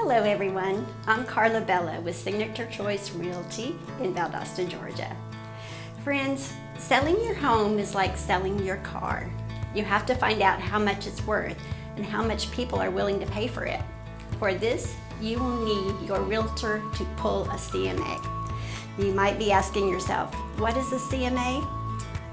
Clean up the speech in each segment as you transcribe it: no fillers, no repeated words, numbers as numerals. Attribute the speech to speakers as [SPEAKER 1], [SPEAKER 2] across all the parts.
[SPEAKER 1] Hello everyone, I'm Carla Bello with Signature Choice Realty in Valdosta, Georgia. Friends, selling your home is like selling your car. You have to find out how much it's worth and how much people are willing to pay for it. For this, you will need your realtor to pull a CMA. You might be asking yourself, what is a CMA?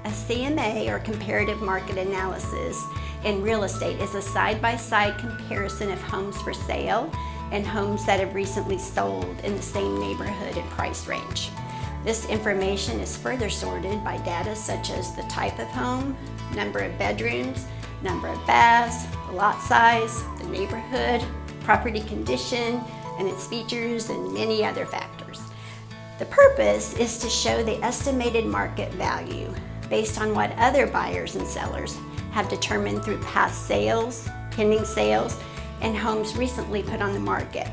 [SPEAKER 1] A CMA, or comparative market analysis, in real estate is a side-by-side comparison of homes for sale and homes that have recently sold in the same neighborhood and price range. This information is further sorted by data such as the type of home, number of bedrooms, number of baths, the lot size, the neighborhood, property condition, and its features, and many other factors. The purpose is to show the estimated market value based on what other buyers and sellers have determined through past sales, pending sales, and homes recently put on the market.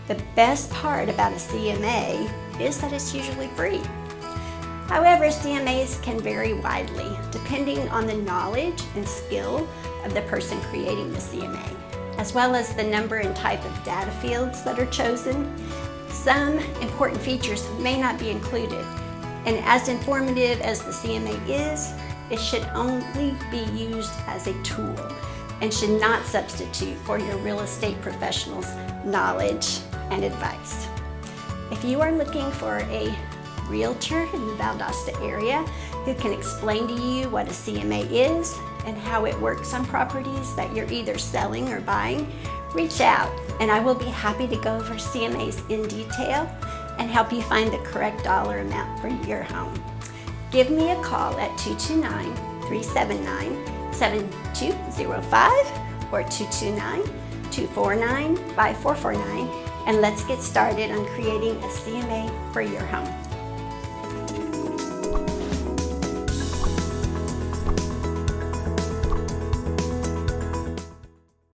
[SPEAKER 1] The best part about a CMA is that it's usually free. However, CMAs can vary widely depending on the knowledge and skill of the person creating the CMA, as well as the number and type of data fields that are chosen. Some important features may not be included, and as informative as the CMA is, it should only be used as a tool and should not substitute for your real estate professional's knowledge and advice. If you are looking for a realtor in the Valdosta area who can explain to you what a CMA is and how it works on properties that you're either selling or buying, reach out and I will be happy to go over CMAs in detail and help you find the correct dollar amount for your home. Give me a call at 229-379-7205 or 229-249-5449, and let's get started on creating a CMA for your home.